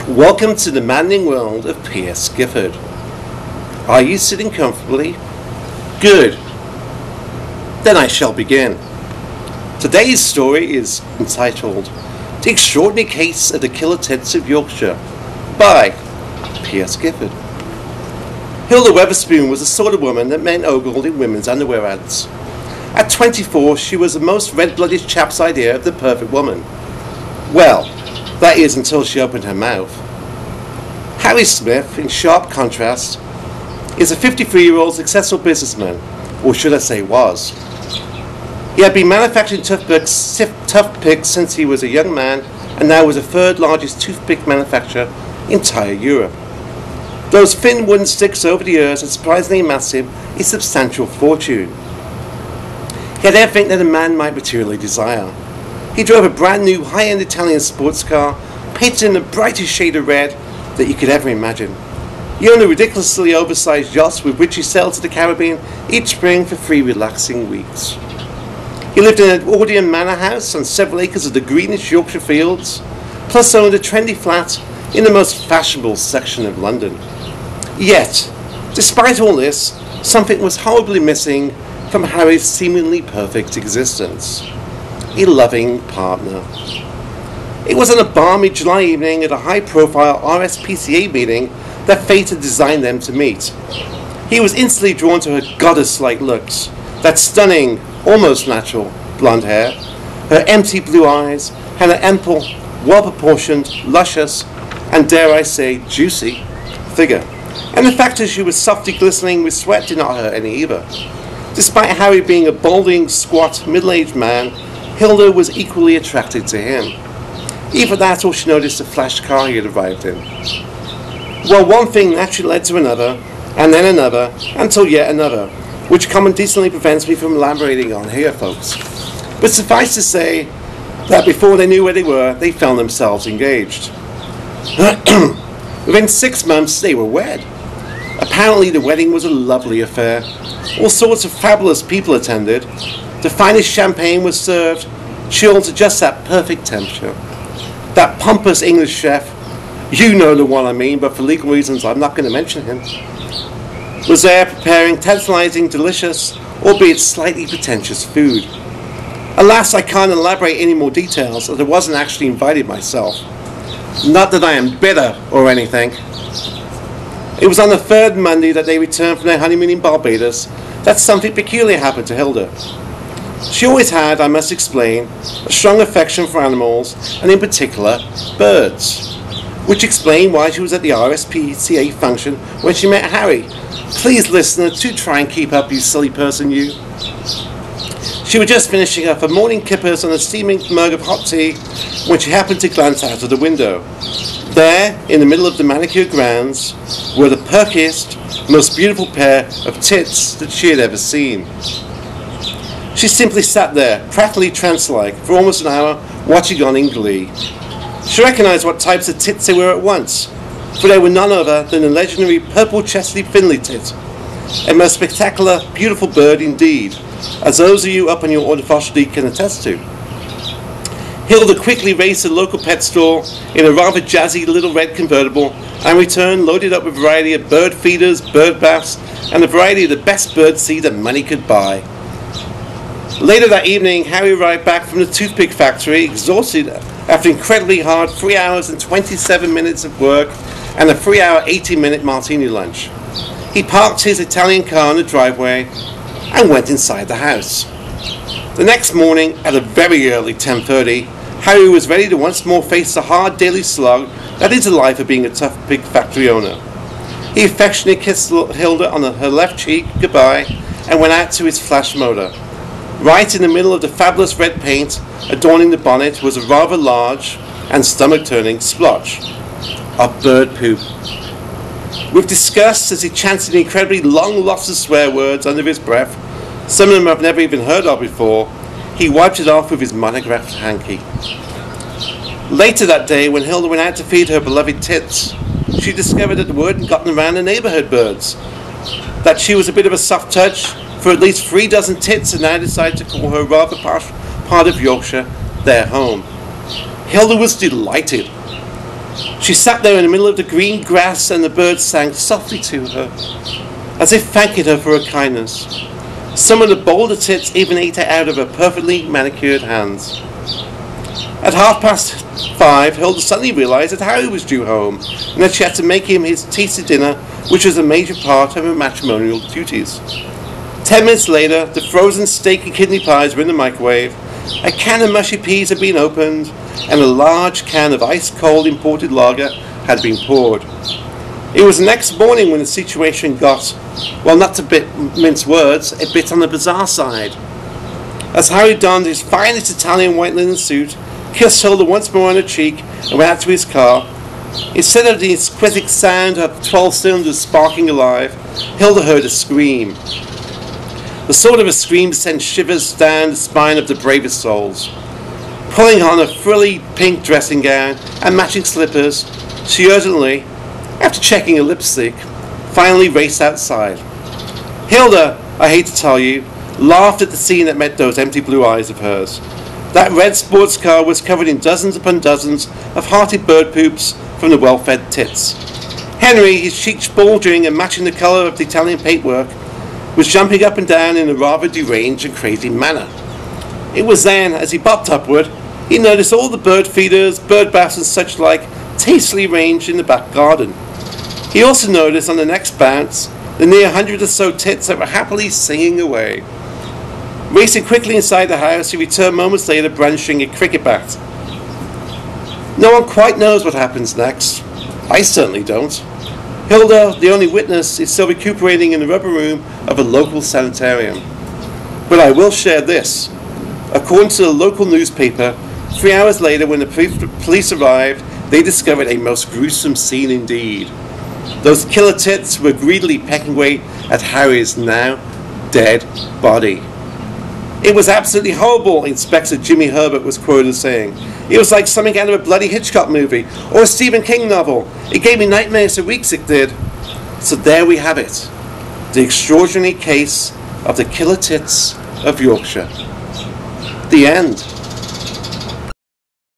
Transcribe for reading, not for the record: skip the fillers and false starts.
Welcome to the maddening world of P.S. Gifford. Are you sitting comfortably? Good. Then I shall begin. Today's story is entitled The Extraordinary Case of the Killer Tits of Yorkshire by P.S. Gifford. Hilda Weatherspoon was the sort of woman that men ogled in women's underwear ads. At 24, she was the most red-blooded chap's idea of the perfect woman. Well, that is until she opened her mouth. Harry Smith, in sharp contrast, is a 53-year-old successful businessman, or should I say was. He had been manufacturing toothpicks since he was a young man, and now was the third largest toothpick manufacturer in entire Europe. Those thin wooden sticks over the years had surprisingly amassed him a substantial fortune. He had everything that a man might materially desire. He drove a brand new high-end Italian sports car, painted in the brightest shade of red that you could ever imagine. He owned a ridiculously oversized yacht with which he sailed to the Caribbean each spring for 3 relaxing weeks. He lived in an Edwardian manor house on several acres of the greenish Yorkshire fields, plus owned a trendy flat in the most fashionable section of London. Yet, despite all this, something was horribly missing from Harry's seemingly perfect existence. A loving partner. It was on a balmy July evening at a high-profile RSPCA meeting that fate had designed them to meet. He was instantly drawn to her goddess-like looks, that stunning, almost natural, blonde hair, her empty blue eyes, and her ample, well-proportioned, luscious, and dare I say, juicy figure. And the fact that she was softly glistening with sweat did not hurt any either. Despite Harry being a balding, squat, middle-aged man, Hilda was equally attracted to him. Either that or she noticed the flash car he had arrived in. Well, one thing naturally led to another, and then another, until yet another, which common decently prevents me from elaborating on here, folks. But suffice to say that before they knew where they were, they found themselves engaged. Within 6 months, they were wed. Apparently, the wedding was a lovely affair. All sorts of fabulous people attended. The finest champagne was served, chilled to just that perfect temperature. That pompous English chef, you know the one I mean, but for legal reasons I'm not going to mention him, was there preparing tantalizing, delicious, albeit slightly pretentious food. Alas, I can't elaborate any more details, as I wasn't actually invited myself. Not that I am bitter or anything. It was on the 3rd Monday that they returned from their honeymoon in Barbados that something peculiar happened to Hilda. She always had, I must explain, a strong affection for animals, and in particular, birds. Which explained why she was at the RSPCA function when she met Harry. Please, listener, do try and keep up, you silly person, you. She was just finishing up her morning kippers on a steaming mug of hot tea when she happened to glance out of the window. There, in the middle of the manicured grounds, were the perkiest, most beautiful pair of tits that she had ever seen. She simply sat there, practically trance-like, for almost an hour, watching on in glee. She recognized what types of tits they were at once, for they were none other than the legendary purple-chested Finley tit, a most spectacular, beautiful bird indeed, as those of you up on your ornithology can attest to. Hilda quickly raced to the local pet store in a rather jazzy little red convertible and returned loaded up with a variety of bird feeders, bird baths, and a variety of the best bird seed that money could buy. Later that evening, Harry arrived back from the toothpick factory, exhausted after incredibly hard 3 hours and 27 minutes of work and a 3-hour, 18-minute martini lunch. He parked his Italian car in the driveway and went inside the house. The next morning, at a very early 10:30, Harry was ready to once more face the hard daily slog that is the life of being a toothpick factory owner. He affectionately kissed Hilda on her left cheek goodbye and went out to his flash motor. Right in the middle of the fabulous red paint adorning the bonnet was a rather large and stomach-turning splotch of bird poop. With disgust as he chanted incredibly long lots of swear words under his breath, some of them I've never even heard of before, he wiped it off with his monographed hanky. Later that day, when Hilda went out to feed her beloved Tits, she discovered that the word had gotten around the neighbourhood birds that she was a bit of a soft touch, for at least 3 dozen tits had now decided to call her rather posh part of Yorkshire their home. Hilda was delighted. She sat there in the middle of the green grass, and the birds sang softly to her, as if thanking her for her kindness. Some of the bolder tits even ate it out of her perfectly manicured hands. At 5:30, Hilda suddenly realised that Harry was due home, and that she had to make him his tasty dinner, which was a major part of her matrimonial duties. 10 minutes later, the frozen steak and kidney pies were in the microwave, a can of mushy peas had been opened, and a large can of ice-cold imported lager had been poured. It was the next morning when the situation got, well, not to mince words, a bit on the bizarre side. As Harry donned his finest Italian white linen suit, kissed Hilda once more on her cheek, and went out to his car, instead of the exquisite sound of 12 cylinders sparking alive, Hilda heard a scream. The sort of a scream that sends shivers down the spine of the bravest souls. Pulling on a frilly pink dressing gown and matching slippers, she urgently, after checking her lipstick, finally raced outside. Hilda, I hate to tell you, laughed at the scene that met those empty blue eyes of hers. That red sports car was covered in dozens upon dozens of hearty bird poops from the well-fed Tits. Henry, his cheeks bulging and matching the colour of the Italian paintwork, was jumping up and down in a rather deranged and crazy manner. It was then, as he bopped upward, he noticed all the bird feeders, bird baths and such like tastefully arranged in the back garden. He also noticed on the next bounce the near 100 or so tits that were happily singing away. Racing quickly inside the house, he returned moments later brandishing a cricket bat. No one quite knows what happens next. I certainly don't. Hilda, the only witness, is still recuperating in the rubber room of a local sanitarium. But I will share this. According to the local newspaper, 3 hours later when the police arrived, they discovered a most gruesome scene indeed. Those killer tits were greedily pecking away at Harry's now dead body. It was absolutely horrible, Inspector Jimmy Herbert was quoted as saying. It was like something out of a bloody Hitchcock movie or a Stephen King novel. It gave me nightmares for weeks, it did. So there we have it. The extraordinary case of the killer tits of Yorkshire. The end.